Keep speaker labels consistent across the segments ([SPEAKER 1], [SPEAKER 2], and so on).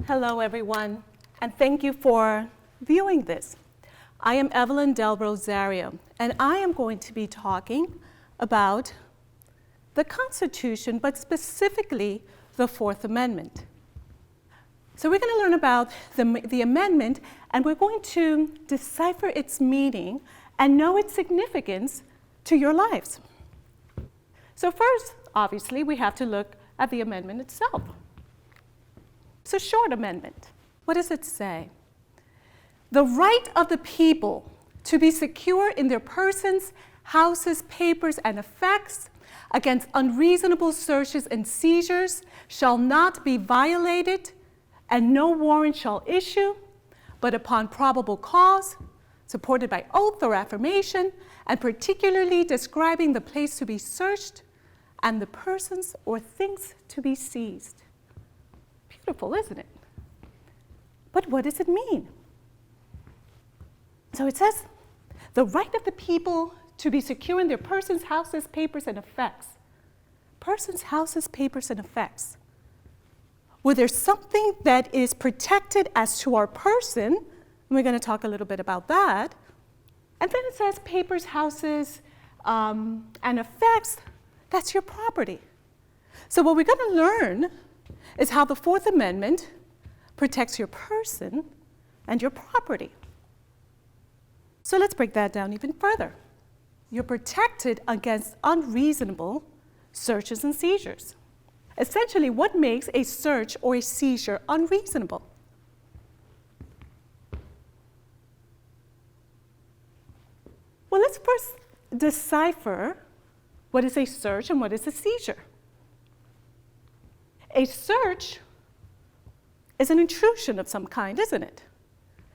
[SPEAKER 1] Hello, everyone, and thank you for viewing this. I am Evelyn Del Rosario, and I am going to be talking about the Constitution, but specifically the Fourth Amendment. So we're going to learn about the amendment, and we're going to decipher its meaning and know its significance to your lives. So first, obviously, we have to look at the amendment itself. It's a short amendment. What does it say? The right of the people to be secure in their persons, houses, papers, and effects against unreasonable searches and seizures shall not be violated, and no warrant shall issue, but upon probable cause, supported by oath or affirmation, and particularly describing the place to be searched and the persons or things to be seized. Beautiful, isn't it? But what does it mean? So it says, the right of the people to be secure in their persons, houses, papers, and effects. Persons, houses, papers, and effects. Well, there's something that is protected as to our person, and we're going to talk a little bit about that. And then it says papers, houses, and effects, that's your property. So what we're going to learn is how the Fourth Amendment protects your person and your property. So let's break that down even further. You're protected against unreasonable searches and seizures. Essentially, what makes a search or a seizure unreasonable? Well, let's first decipher what is a search and what is a seizure. A search is an intrusion of some kind, isn't it?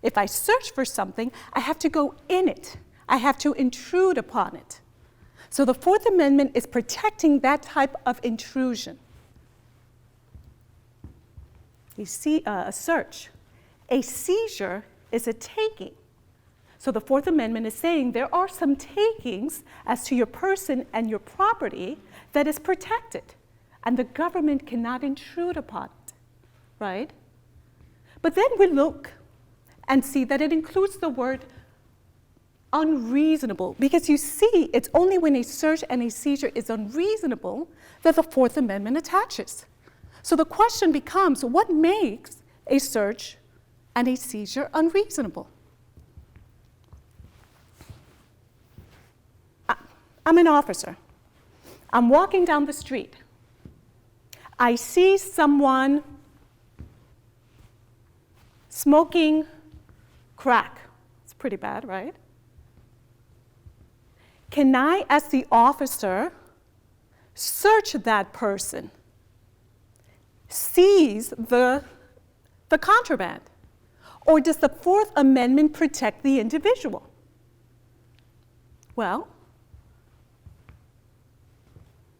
[SPEAKER 1] If I search for something, I have to go in it. I have to intrude upon it. So the Fourth Amendment is protecting that type of intrusion. You see a search. A seizure is a taking. So the Fourth Amendment is saying there are some takings as to your person and your property that is protected, and the government cannot intrude upon it, right? But then we look and see that it includes the word unreasonable, because you see it's only when a search and a seizure is unreasonable that the Fourth Amendment attaches. So the question becomes, what makes a search and a seizure unreasonable? I'm an officer. I'm walking down the street. I see someone smoking crack. It's pretty bad, right? Can I, as the officer, search that person, seize the contraband? Or does the Fourth Amendment protect the individual? Well,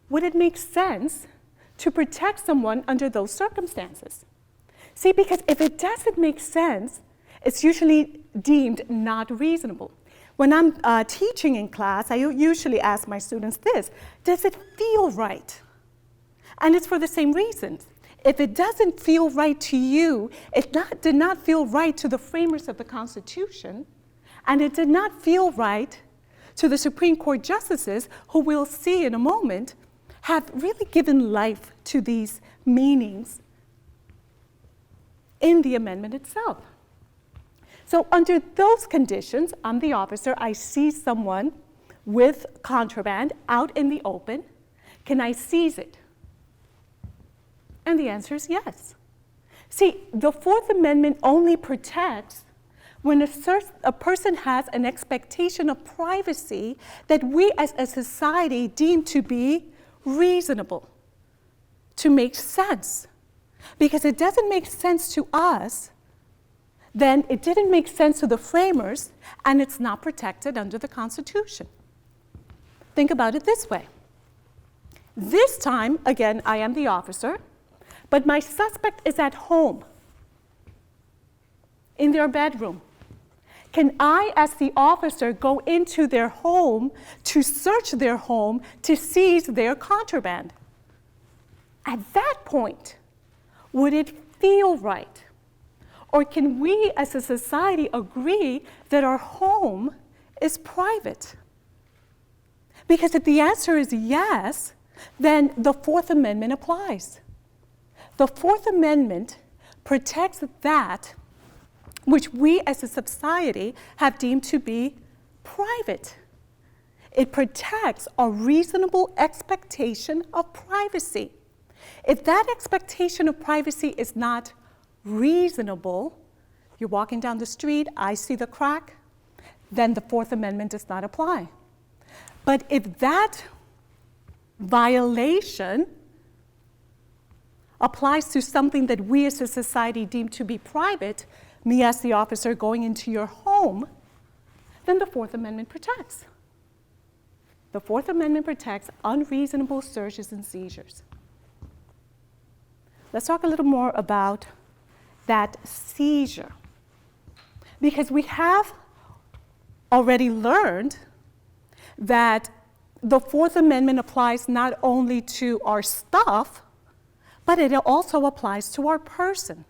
[SPEAKER 1] would it make sense to protect someone under those circumstances? See, because if it doesn't make sense, it's usually deemed not reasonable. When I'm teaching in class, I usually ask my students this: does it feel right? And it's for the same reasons. If it doesn't feel right to you, it did not feel right to the framers of the Constitution, and it did not feel right to the Supreme Court justices, who we'll see in a moment have really given life to these meanings in the amendment itself. So under those conditions, I'm the officer, I see someone with contraband out in the open. Can I seize it? And the answer is yes. See, the Fourth Amendment only protects when a person has an expectation of privacy that we as a society deem to be reasonable, to make sense. Because it doesn't make sense to us, then it didn't make sense to the framers, and it's not protected under the Constitution. Think about it this way. This time, again, I am the officer, but my suspect is at home, in their bedroom. Can I, as the officer, go into their home to search their home to seize their contraband? At that point, would it feel right Or can we as a society agree that our home is private? Because if the answer is yes, then the Fourth Amendment applies. The Fourth Amendment protects that which we as a society have deemed to be private. It protects a reasonable expectation of privacy. If that expectation of privacy is not reasonable, you're walking down the street, I see the crack, then the Fourth Amendment does not apply. But if that violation applies to something that we as a society deem to be private, me as the officer going into your home, then the Fourth Amendment protects. The Fourth Amendment protects unreasonable searches and seizures. Let's talk a little more about that seizure. Because we have already learned that the Fourth Amendment applies not only to our stuff, but it also applies to our person.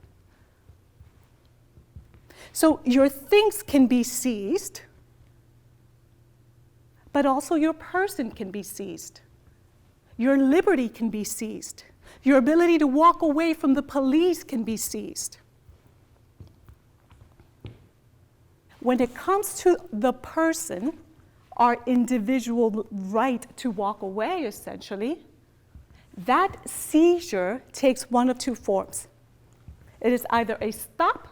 [SPEAKER 1] So your things can be seized, but also your person can be seized. Your liberty can be seized. Your ability to walk away from the police can be seized. When it comes to the person, our individual right to walk away, essentially, that seizure takes one of two forms. It is either a stop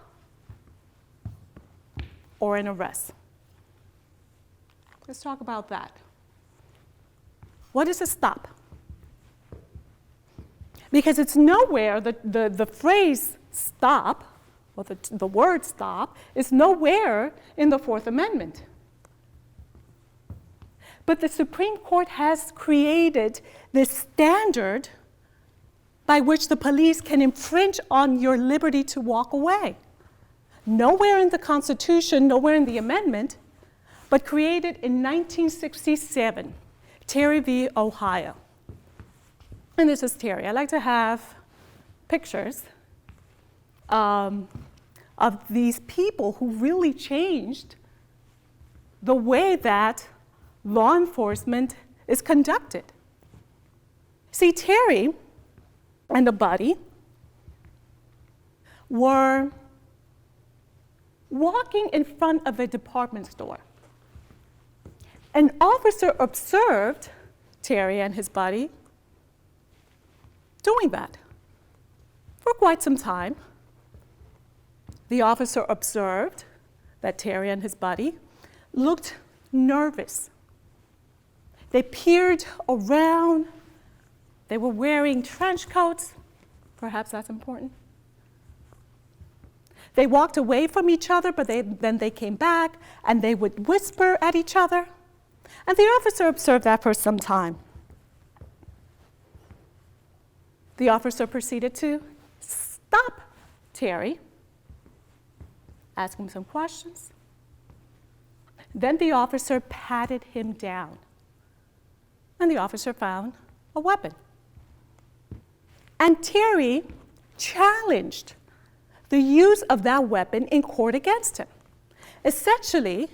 [SPEAKER 1] or an arrest. Let's talk about that. What is a stop? Because it's nowhere, the phrase stop, or the word stop, is nowhere in the Fourth Amendment. But the Supreme Court has created this standard by which the police can infringe on your liberty to walk away. Nowhere in the Constitution, nowhere in the amendment, but created in 1967, Terry v. Ohio. And this is Terry. I like to have pictures of these people who really changed the way that law enforcement is conducted. See, Terry and a buddy were walking in front of a department store. An officer observed Terry and his buddy doing that for quite some time. The officer observed that Terry and his buddy looked nervous. They peered around. They were wearing trench coats. Perhaps that's important. They walked away from each other, but then they came back, and they would whisper at each other. And the officer observed that for some time. The officer proceeded to stop Terry, ask him some questions. Then the officer patted him down, and the officer found a weapon. And Terry challenged the use of that weapon in court against him. Essentially,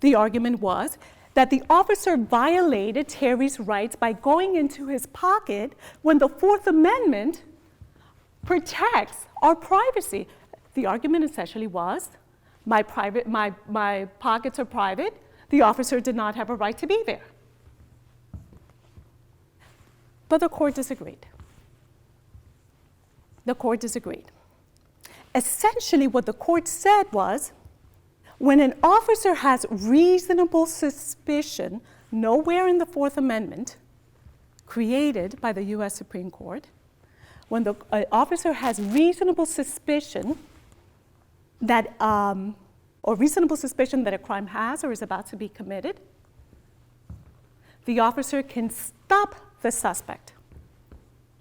[SPEAKER 1] the argument was that the officer violated Terry's rights by going into his pocket when the Fourth Amendment protects our privacy. The argument essentially was, my pockets are private, the officer did not have a right to be there. But the court disagreed. The court disagreed. Essentially, what the court said was, when an officer has reasonable suspicion, nowhere in the Fourth Amendment, created by the US Supreme Court, when the officer has reasonable suspicion that, or reasonable suspicion that a crime has or is about to be committed, the officer can stop the suspect.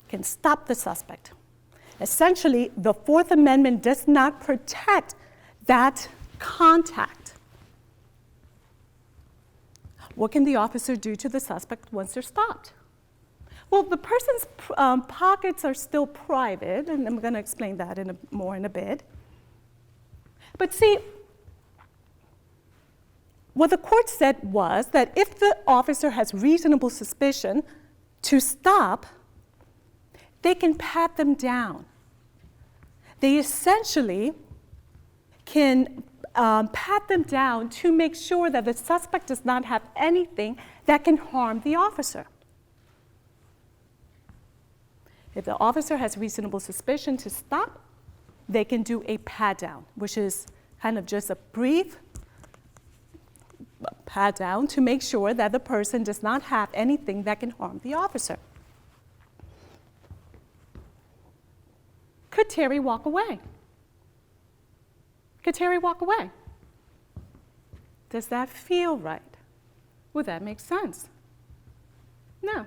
[SPEAKER 1] Can stop the suspect. Essentially, the Fourth Amendment does not protect that contact. What can the officer do to the suspect once they're stopped? Well, the person's pockets are still private, and I'm going to explain that more in a bit. But see, what the court said was that if the officer has reasonable suspicion to stop, they can pat them down. They essentially can pat them down to make sure that the suspect does not have anything that can harm the officer. If the officer has reasonable suspicion to stop, they can do a pat down, which is kind of just a brief pat down to make sure that the person does not have anything that can harm the officer. Could Terry walk away? Could Terry walk away? Does that feel right? Would that make sense? No.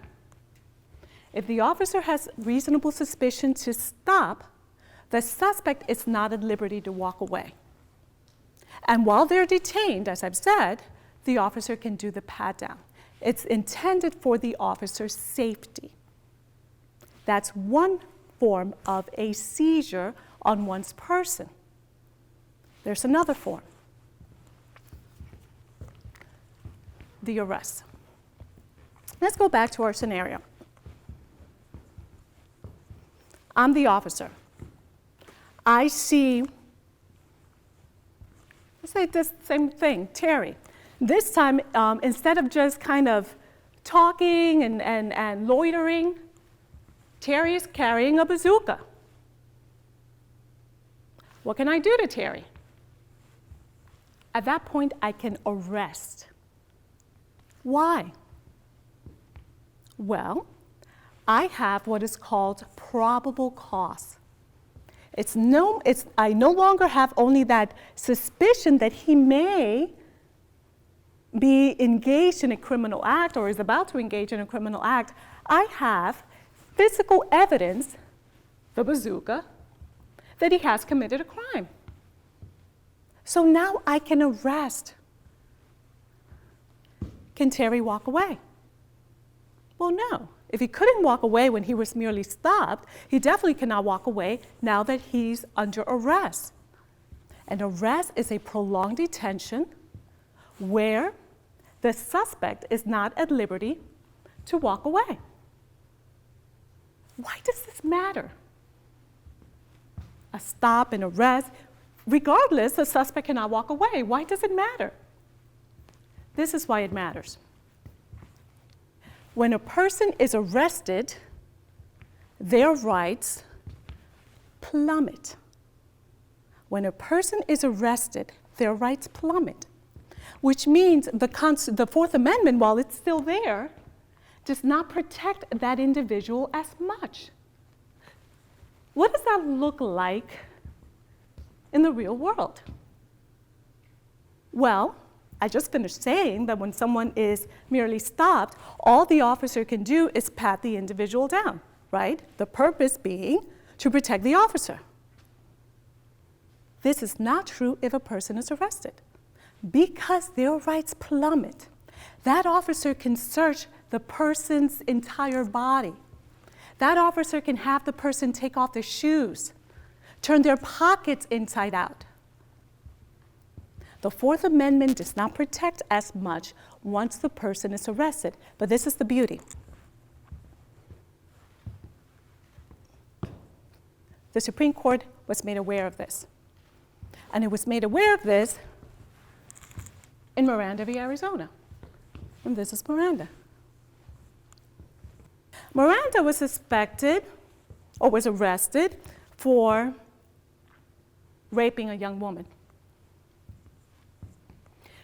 [SPEAKER 1] If the officer has reasonable suspicion to stop, the suspect is not at liberty to walk away. And while they're detained, as I've said, the officer can do the pat down. It's intended for the officer's safety. That's one form of a seizure on one's person. There's another form, the arrest. Let's go back to our scenario. I'm the officer. I see, let's say this same thing, Terry. This time, instead of just kind of talking and loitering, Terry is carrying a bazooka. What can I do to Terry? At that point, I can arrest. Why? Well, I have what is called probable cause. I no longer have only that suspicion that he may be engaged in a criminal act or is about to engage in a criminal act. I have physical evidence, the bazooka, that he has committed a crime. So now I can arrest. Can Terry walk away? Well, no. If he couldn't walk away when he was merely stopped, he definitely cannot walk away now that he's under arrest. An arrest is a prolonged detention where the suspect is not at liberty to walk away. Why does this matter? A stop, an arrest, regardless, the suspect cannot walk away. Why does it matter? This is why it matters. When a person is arrested, their rights plummet. When a person is arrested, their rights plummet, which means the Fourth Amendment, while it's still there, does not protect that individual as much. What does that look like in the real world? Well, I just finished saying that when someone is merely stopped, all the officer can do is pat the individual down, right? The purpose being to protect the officer. This is not true if a person is arrested. Because their rights plummet, that officer can search the person's entire body. That officer can have the person take off their shoes, turn their pockets inside out. The Fourth Amendment does not protect as much once the person is arrested, but this is the beauty. The Supreme Court was made aware of this. And it was made aware of this in Miranda v. Arizona. And this is Miranda. Miranda was suspected or was arrested for raping a young woman.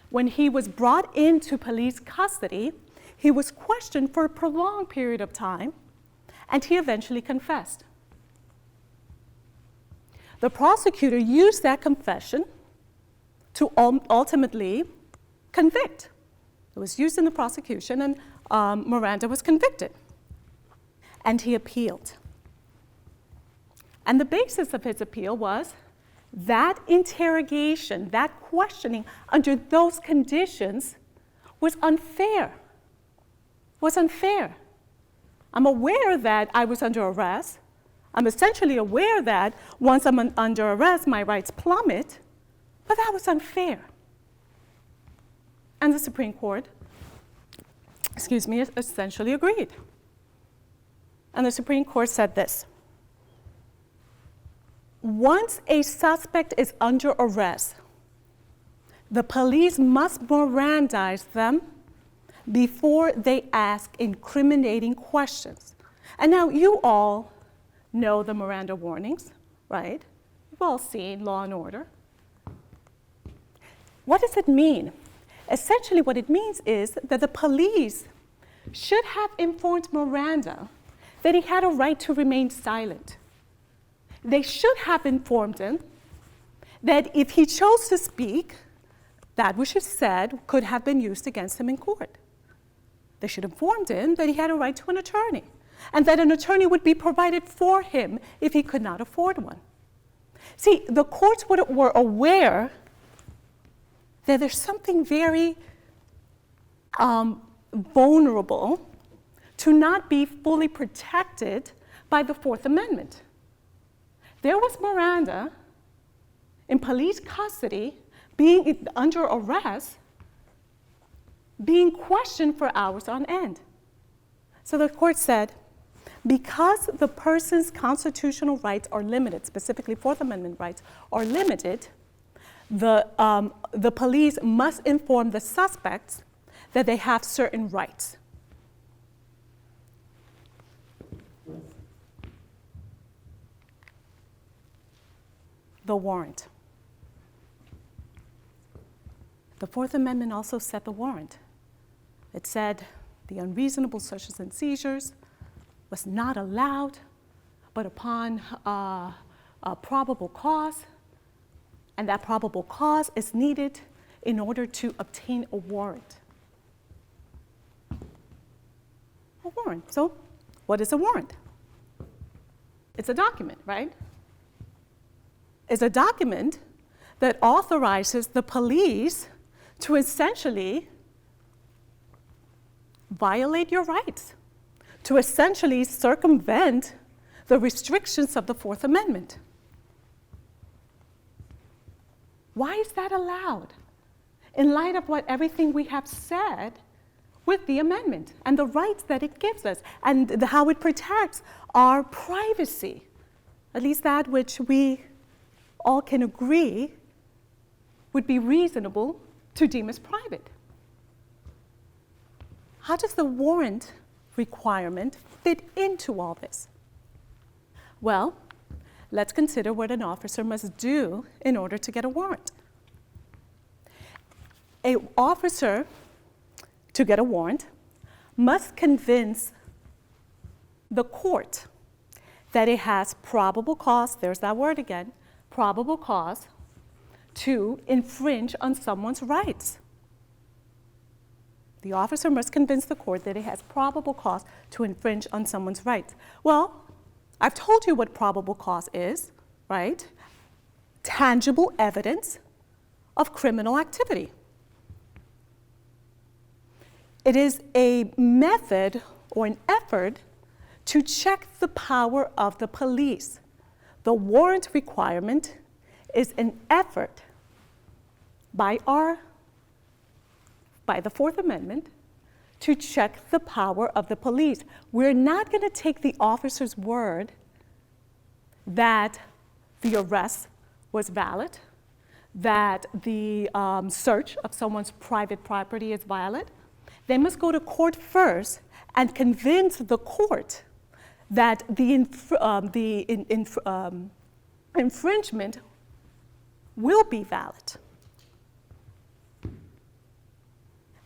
[SPEAKER 1] When he was brought into police custody, he was questioned for a prolonged period of time, and he eventually confessed. The prosecutor used that confession to ultimately convict. It was used in the prosecution, and Miranda was convicted. And he appealed. And the basis of his appeal was that interrogation, that questioning under those conditions was unfair. Was unfair. I'm aware that I was under arrest. I'm essentially aware that once I'm under arrest, my rights plummet. But that was unfair. And the Supreme Court, essentially agreed. And the Supreme Court said this: once a suspect is under arrest, the police must Mirandize them before they ask incriminating questions. And now you all know the Miranda warnings, right? You've all seen Law and Order. What does it mean? Essentially what it means is that the police should have informed Miranda that he had a right to remain silent. They should have informed him that if he chose to speak, that which is said could have been used against him in court. They should have informed him that he had a right to an attorney, and that an attorney would be provided for him if he could not afford one. See, the courts were aware that there's something very vulnerable to not be fully protected by the Fourth Amendment. There was Miranda in police custody, being under arrest, being questioned for hours on end. So the court said, because the person's constitutional rights are limited, specifically Fourth Amendment rights are limited, the police must inform the suspects that they have certain rights. The warrant. The Fourth Amendment also set the warrant. It said the unreasonable searches and seizures was not allowed, but upon a probable cause, and that probable cause is needed in order to obtain a warrant. A warrant. So, what is a warrant? It's a document, right? It's a document that authorizes the police to essentially violate your rights, to essentially circumvent the restrictions of the Fourth Amendment. Why is that allowed? In light of everything we have said with the amendment and the rights that it gives us and how it protects our privacy, at least that which we all can agree would be reasonable to deem as private. How does the warrant requirement fit into all this? Well, let's consider what an officer must do in order to get a warrant. An officer, to get a warrant, must convince the court that it has probable cause, there's that word again, probable cause, to infringe on someone's rights. The officer must convince the court that it has probable cause to infringe on someone's rights. Well, I've told you what probable cause is, right? Tangible evidence of criminal activity. It is a method or an effort to check the power of the police. The warrant requirement is an effort by the Fourth Amendment to check the power of the police. We're not going to take the officer's word that the arrest was valid, that the search of someone's private property is valid. They must go to court first and convince the court that the infringement will be valid.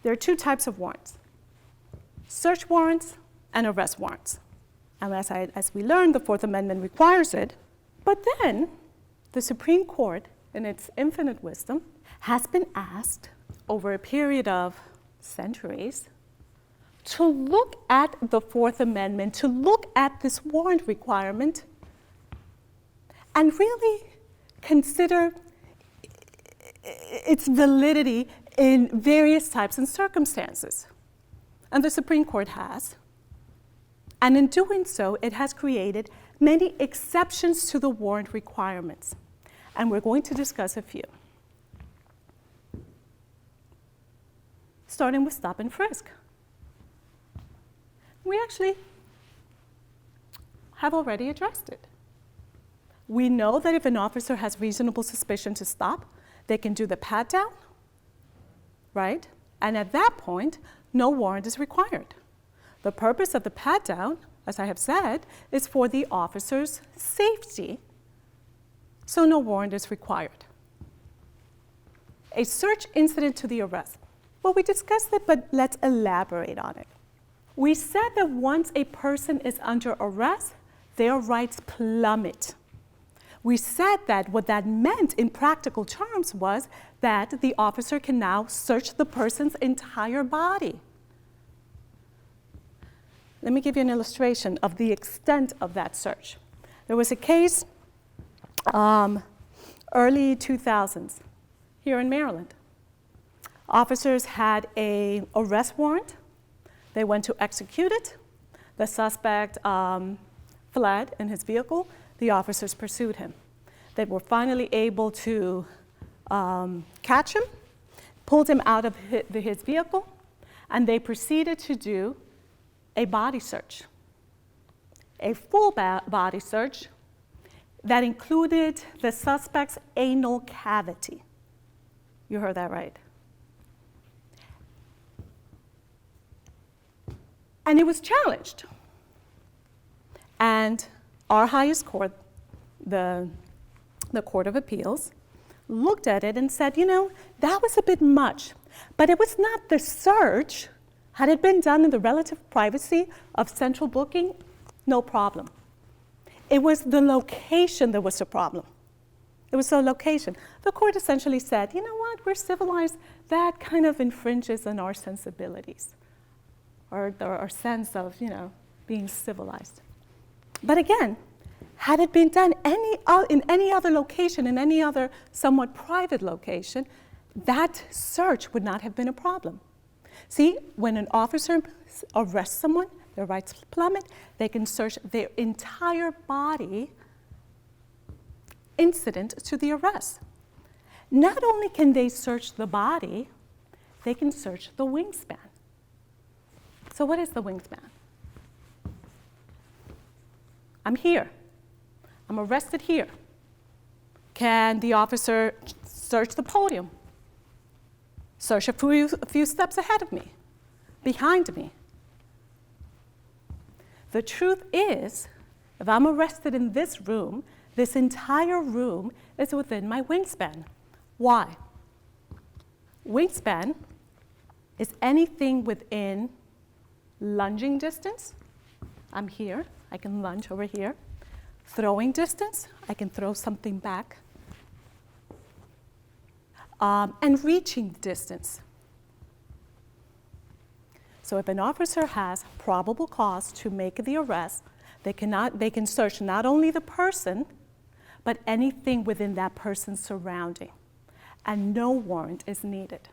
[SPEAKER 1] There are two types of warrants: search warrants and arrest warrants. And as we learned, the Fourth Amendment requires it. But then the Supreme Court, in its infinite wisdom, has been asked over a period of centuries to look at the Fourth Amendment, to look at this warrant requirement, and really consider its validity in various types and circumstances. And the Supreme Court has. And in doing so, it has created many exceptions to the warrant requirements. And we're going to discuss a few. starting with stop and frisk. We actually have already addressed it. We know that if an officer has reasonable suspicion to stop, they can do the pat down, right? And at that point, no warrant is required. The purpose of the pat down, as I have said, is for the officer's safety, so no warrant is required. A search incident to the arrest. Well, we discussed it, but let's elaborate on it. We said that once a person is under arrest, their rights plummet. We said that what that meant in practical terms was that the officer can now search the person's entire body. Let me give you an illustration of the extent of that search. There was a case early 2000s here in Maryland. Officers had an arrest warrant. They went to execute it. The suspect fled in his vehicle. The officers pursued him. They were finally able to catch him, pulled him out of his vehicle, and they proceeded to do a body search, a full body search that included the suspect's anal cavity. You heard that right. And it was challenged. And our highest court, the Court of Appeals, looked at it and said, you know, that was a bit much. But it was not the search. Had it been done in the relative privacy of central booking, no problem. It was the location that was the problem. It was the location. The court essentially said, you know what, we're civilized. That kind of infringes on our sensibilities, or our sense of, you know, being civilized. But again, had it been done in any other location, in any other somewhat private location, that search would not have been a problem. See, when an officer arrests someone, their rights plummet, they can search their entire body incident to the arrest. Not only can they search the body, they can search the wingspan. So what is the wingspan? I'm here. I'm arrested here. Can the officer search the podium? Search a few steps ahead of me, behind me? The truth is, if I'm arrested in this room, this entire room is within my wingspan. Why? Wingspan is anything within lunging distance. I'm here, I can lunge over here. Throwing distance, I can throw something back. And reaching distance. So if an officer has probable cause to make the arrest, they can search not only the person, but anything within that person's surrounding, and no warrant is needed.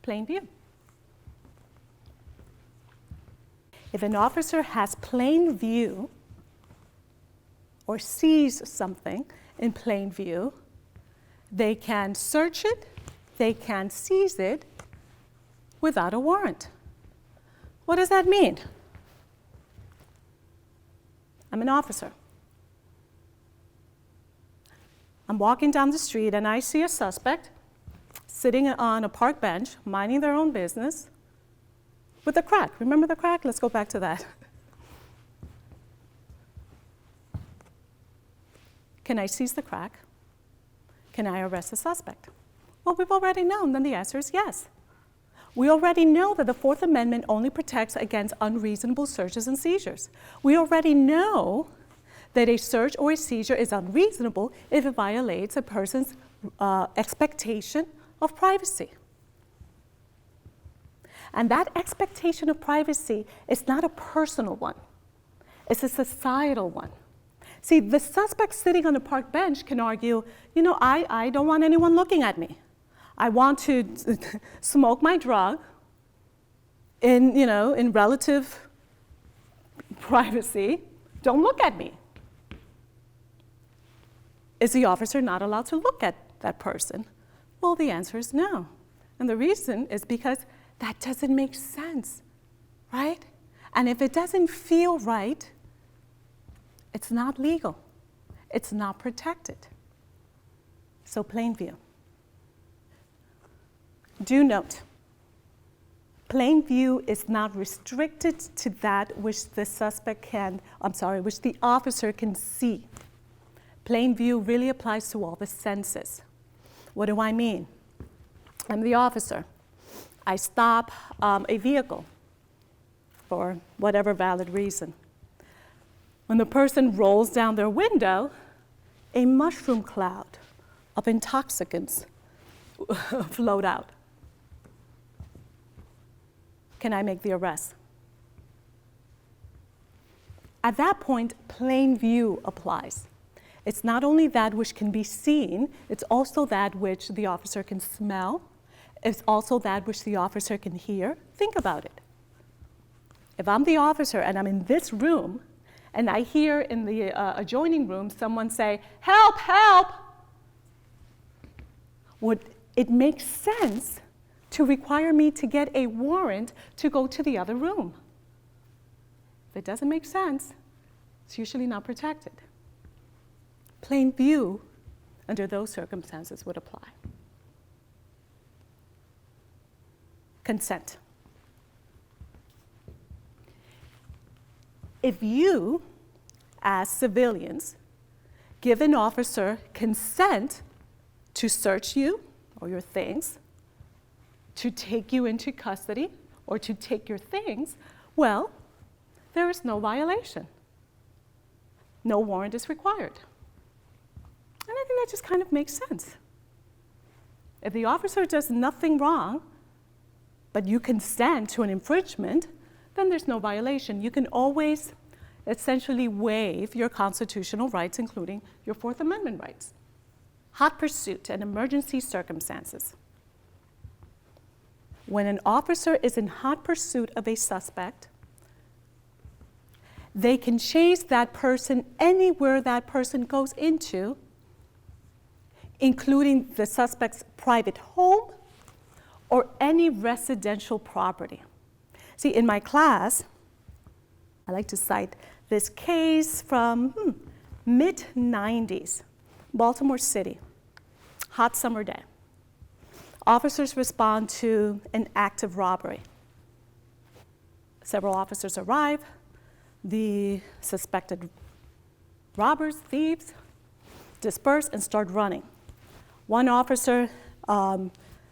[SPEAKER 1] Plain view. If an officer has plain view or sees something in plain view, they can search it, they can seize it without a warrant. What does that mean? I'm an officer. I'm walking down the street and I see a suspect sitting on a park bench, minding their own business, with a crack. Remember the crack? Let's go back to that. Can I seize the crack? Can I arrest the suspect? Well, we've already known, then the answer is yes. We already know that the Fourth Amendment only protects against unreasonable searches and seizures. We already know that a search or a seizure is unreasonable if it violates a person's expectation of privacy. And that expectation of privacy is not a personal one. It's a societal one. See, the suspect sitting on the park bench can argue, you know, I don't want anyone looking at me. I want to smoke my drug in relative privacy. Don't look at me. Is the officer not allowed to look at that person Well, the answer is no. And the reason is because that doesn't make sense, right? And if it doesn't feel right, it's not legal. It's not protected. So plain view. Do note, plain view is not restricted to that which the which the officer can see. Plain view really applies to all the senses. What do I mean? I'm the officer. I stop a vehicle for whatever valid reason. When the person rolls down their window, a mushroom cloud of intoxicants float out. Can I make the arrest? At that point, plain view applies. It's not only that which can be seen, it's also that which the officer can smell. It's also that which the officer can hear. Think about it. If I'm the officer and I'm in this room, and I hear in the adjoining room someone say, "Help, help!" would it make sense to require me to get a warrant to go to the other room? If it doesn't make sense, it's usually not protected. Plain view, under those circumstances, would apply. Consent. If you, as civilians, give an officer consent to search you or your things, to take you into custody, or to take your things, well, there is no violation. No warrant is required. And I think that just kind of makes sense. If the officer does nothing wrong, but you consent to an infringement, then there's no violation. You can always essentially waive your constitutional rights, including your Fourth Amendment rights. Hot pursuit and emergency circumstances. When an officer is in hot pursuit of a suspect, they can chase that person anywhere that person goes into, including the suspect's private home or any residential property. See, in my class, I like to cite this case from mid-90s, Baltimore City, hot summer day. Officers respond to an active robbery. Several officers arrive. The suspected robbers, thieves, disperse and start running. One officer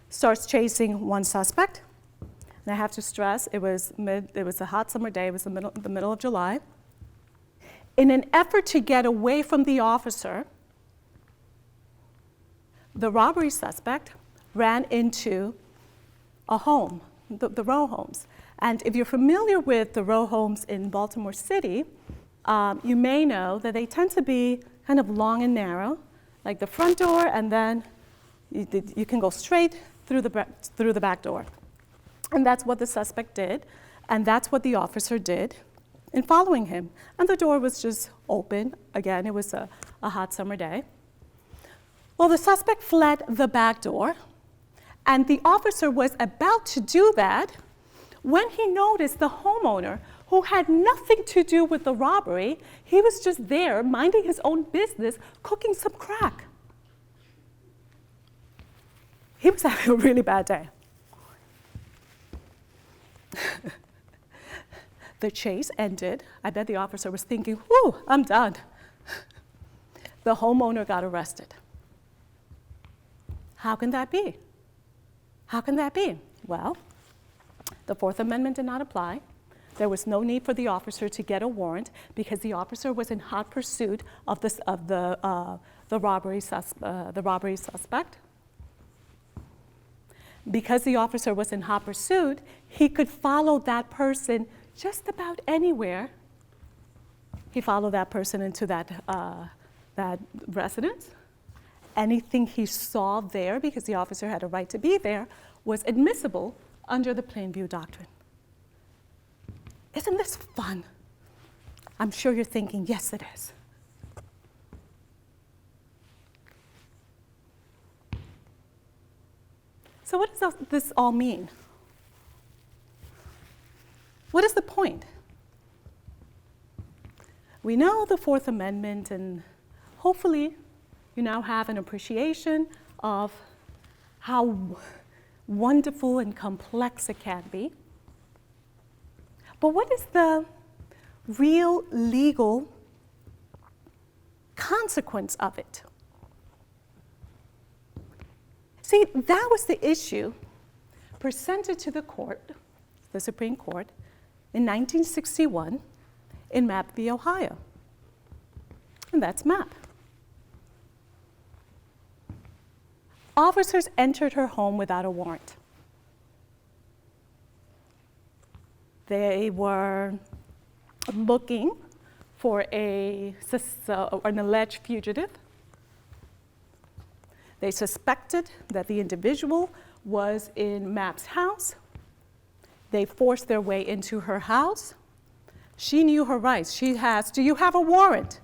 [SPEAKER 1] starts chasing one suspect. And I have to stress, it was a hot summer day, it was the middle of July. In an effort to get away from the officer, the robbery suspect ran into a home, the row homes. And if you're familiar with the row homes in Baltimore City, you may know that they tend to be kind of long and narrow, like the front door, and then you can go straight through the back door. And that's what the suspect did, and that's what the officer did in following him. And the door was just open. Again, it was a hot summer day. Well, the suspect fled the back door, and the officer was about to do that when he noticed the homeowner, who had nothing to do with the robbery. He was just there minding his own business, cooking some crack. He was having a really bad day. The chase ended. I bet the officer was thinking, whew, I'm done. The homeowner got arrested. How can that be? How can that be? Well, the Fourth Amendment did not apply. There was no need for the officer to get a warrant because the officer was in hot pursuit of the robbery suspect. Because the officer was in hot pursuit, he could follow that person just about anywhere. He followed that person into that residence. Anything he saw there, because the officer had a right to be there, was admissible under the plain view doctrine. Isn't this fun? I'm sure you're thinking, yes, it is. So what does this all mean? What is the point? We know the Fourth Amendment, and hopefully you now have an appreciation of how wonderful and complex it can be. But what is the real legal consequence of it? See, that was the issue presented to the court, the Supreme Court, in 1961 in Mapp v. Ohio. And that's Mapp. Officers entered her home without a warrant. They were looking for an alleged fugitive. They suspected that the individual was in Mapp's house. They forced their way into her house. She knew her rights. She asked, "Do you have a warrant?"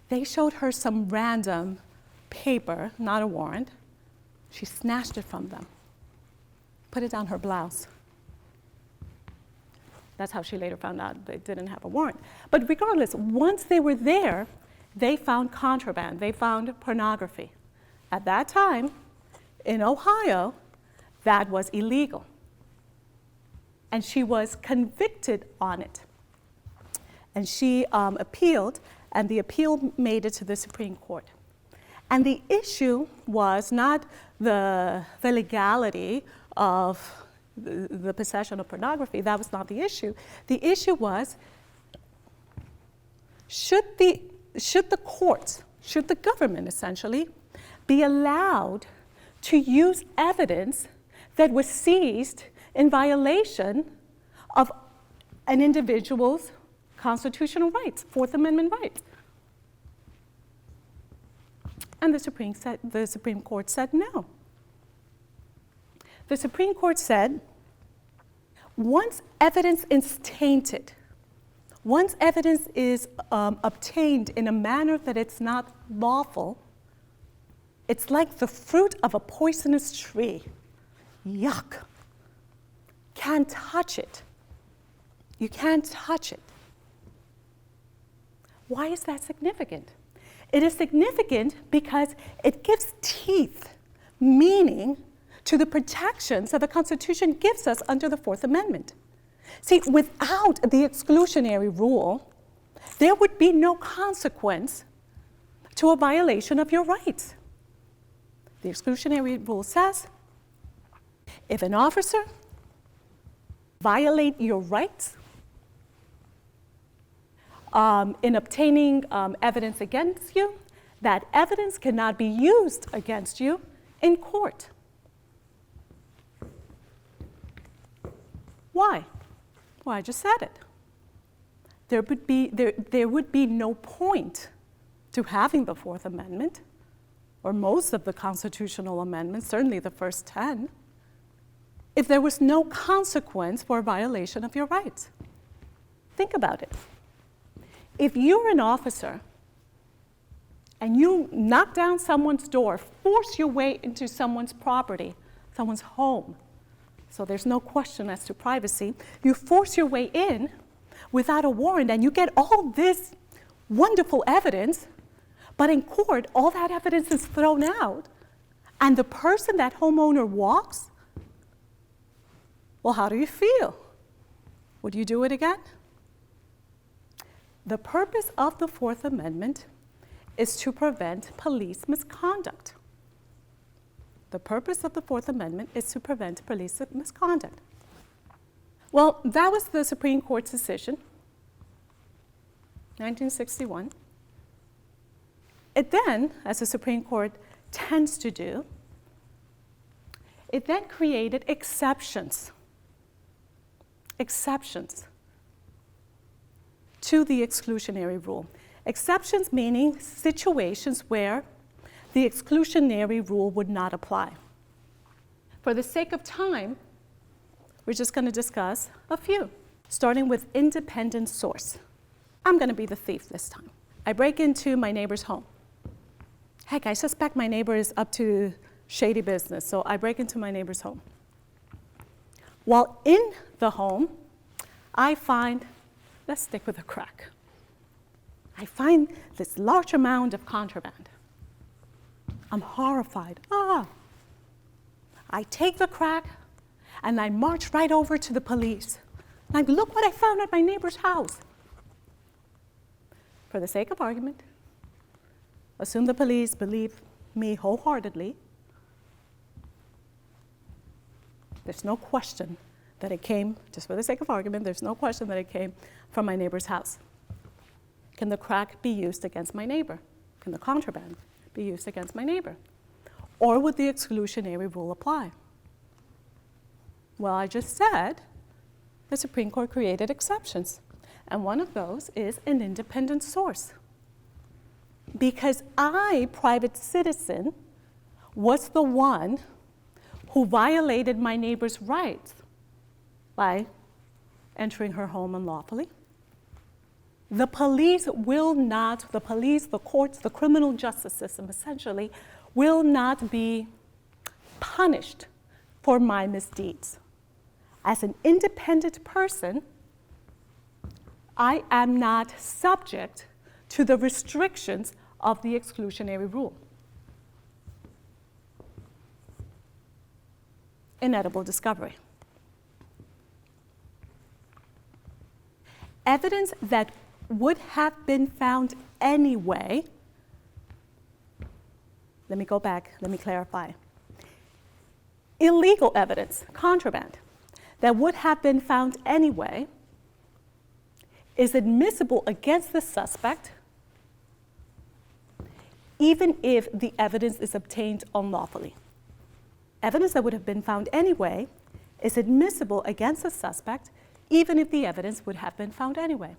[SPEAKER 1] They showed her some random paper, not a warrant. She snatched it from them, put it on her blouse. That's how she later found out they didn't have a warrant. But regardless, once they were there, they found contraband. They found pornography. At that time, in Ohio, that was illegal. And she was convicted on it. And she appealed, and the appeal made it to the Supreme Court. And the issue was not the legality of the possession of pornography. That was not the issue. The issue was, should the courts, should the government essentially, be allowed to use evidence that was seized in violation of an individual's constitutional rights, Fourth Amendment rights? And the Supreme Court said no. The Supreme Court said, once evidence is tainted, once evidence is obtained in a manner that it's not lawful, it's like the fruit of a poisonous tree. Yuck. Can't touch it. You can't touch it. Why is that significant? It is significant because it gives teeth, meaning, to the protections that the Constitution gives us under the Fourth Amendment. See, without the exclusionary rule, there would be no consequence to a violation of your rights. The exclusionary rule says, if an officer violates your rights in obtaining evidence against you, that evidence cannot be used against you in court. Why? Well, I just said it. There would be no point to having the Fourth Amendment, or most of the constitutional amendments, certainly the first 10, if there was no consequence for a violation of your rights. Think about it. If you're an officer and you knock down someone's door, force your way into someone's property, someone's home, so there's no question as to privacy, you force your way in without a warrant and you get all this wonderful evidence, but in court, all that evidence is thrown out, and the person, that homeowner, walks, well, how do you feel? Would you do it again? The purpose of the Fourth Amendment is to prevent police misconduct. The purpose of the Fourth Amendment is to prevent police misconduct. Well, that was the Supreme Court's decision, 1961. It then, as the Supreme Court tends to do, it then created exceptions to the exclusionary rule. Exceptions meaning situations where the exclusionary rule would not apply. For the sake of time, we're just going to discuss a few, starting with independent source. I'm going to be the thief this time. I break into my neighbor's home. Heck, I suspect my neighbor is up to shady business. So I break into my neighbor's home. While in the home, I find, let's stick with the crack. I find this large amount of contraband. I'm horrified. I take the crack and I march right over to the police. And I look what I found at my neighbor's house. For the sake of argument, assume the police believe me wholeheartedly. There's no question that it came, just for the sake of argument, there's no question that it came from my neighbor's house. Can the crack be used against my neighbor? Can the contraband be used against my neighbor? Or would the exclusionary rule apply? Well, I just said the Supreme Court created exceptions, and one of those is an independent source. Because I, private citizen, was the one who violated my neighbor's rights by entering her home unlawfully. The police will not, the police, the courts, the criminal justice system essentially will not be punished for my misdeeds. As an independent person, I am not subject to the restrictions of the exclusionary rule. Inedible discovery. Evidence that would have been found anyway. Let me go back, let me clarify. Illegal evidence, contraband, that would have been found anyway is admissible against the suspect even if the evidence is obtained unlawfully. Evidence that would have been found anyway is admissible against the suspect even if the evidence would have been found anyway.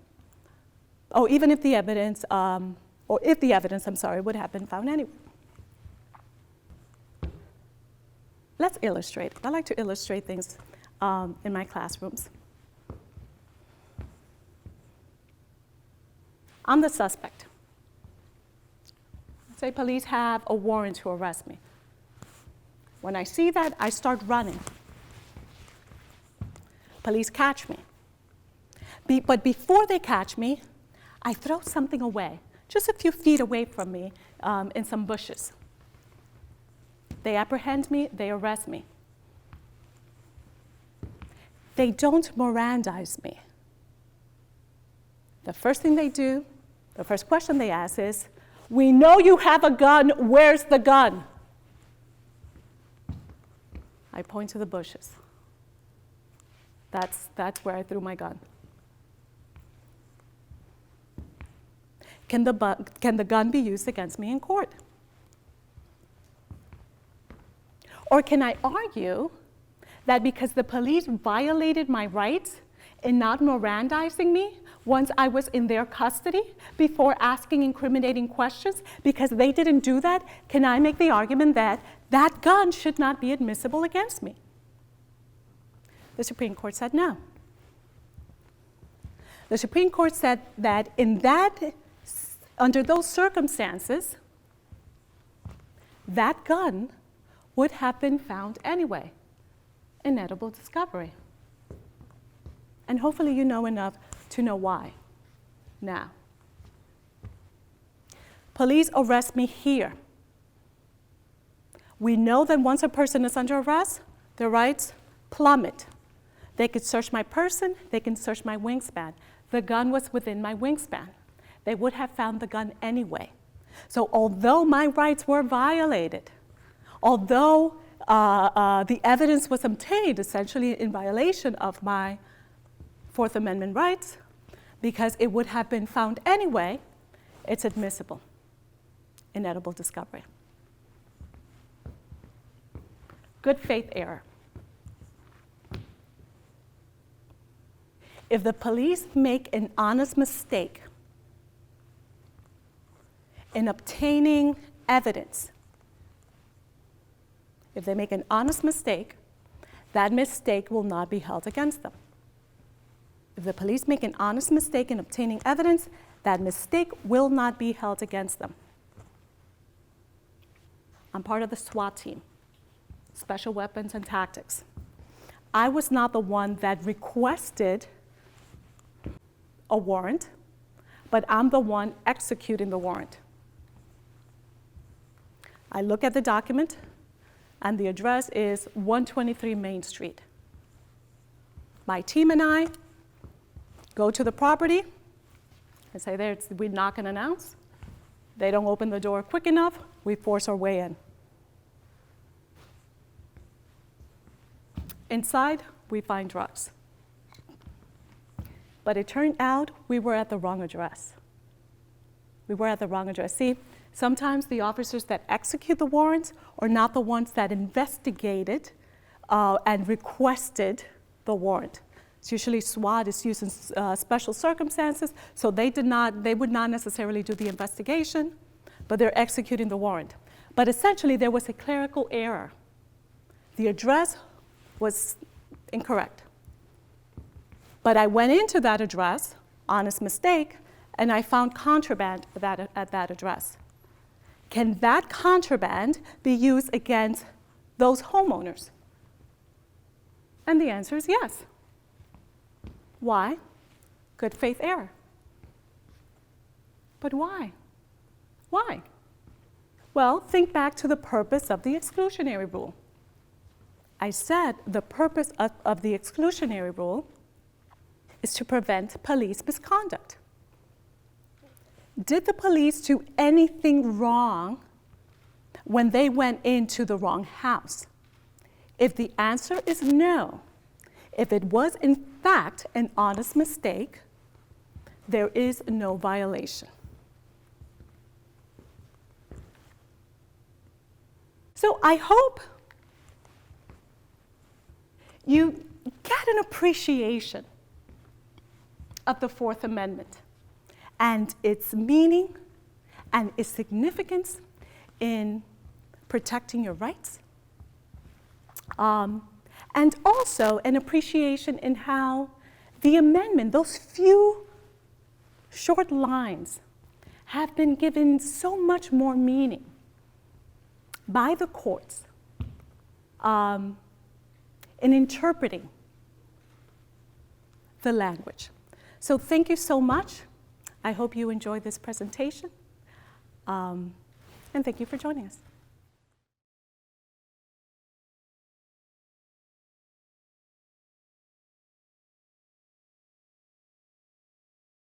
[SPEAKER 1] Or even if the evidence, would have been found anyway. Let's illustrate. I like to illustrate things in my classrooms. I'm the suspect. Say police have a warrant to arrest me. When I see that, I start running. Police catch me. But before they catch me, I throw something away, just a few feet away from me in some bushes. They apprehend me, they arrest me. They don't Mirandize me. The first thing they do, the first question they ask is, "We know you have a gun, where's the gun?" I point to the bushes. That's where I threw my gun. Can the gun be used against me in court? Or can I argue that because the police violated my rights in not Mirandizing me once I was in their custody before asking incriminating questions, because they didn't do that, can I make the argument that that gun should not be admissible against me? The Supreme Court said no. The Supreme Court said that under those circumstances, that gun would have been found anyway. Inedible discovery. And hopefully you know enough to know why. Now, police arrest me here. We know that once a person is under arrest, their rights plummet. They could search my person, they can search my wingspan. The gun was within my wingspan. They would have found the gun anyway. So although my rights were violated, although the evidence was obtained essentially in violation of my Fourth Amendment rights, because it would have been found anyway, it's admissible. Inedible discovery. Good faith error. If the police make an honest mistake in obtaining evidence, if they make an honest mistake, that mistake will not be held against them. If the police make an honest mistake in obtaining evidence, that mistake will not be held against them. I'm part of the SWAT team. special weapons and tactics. I was not the one that requested a warrant, but I'm the one executing the warrant. I look at the document, and the address is 123 Main Street. My team and I go to the property and say, we knock and announce. They don't open the door quick enough, we force our way in. Inside, we find drugs. But it turned out we were at the wrong address. We were at the wrong address. See, sometimes the officers that execute the warrants are not the ones that investigated and requested the warrant. It's usually SWAT is used in special circumstances, so they would not necessarily do the investigation, but they're executing the warrant. But essentially, there was a clerical error. The address was incorrect. But I went into that address, honest mistake, and I found contraband at that address. Can that contraband be used against those homeowners? And the answer is yes. Why? Good faith error. But why? Why? Well, think back to the purpose of the exclusionary rule. I said the purpose of the exclusionary rule is to prevent police misconduct. Did the police do anything wrong when they went into the wrong house? If the answer is no, if it was in fact an honest mistake, there is no violation. So I hope you get an appreciation of the Fourth Amendment and its meaning and its significance in protecting your rights. And also an appreciation in how the amendment, those few short lines, have been given so much more meaning by the courts in interpreting the language. So thank you so much. I hope you enjoyed this presentation. And thank you for joining us.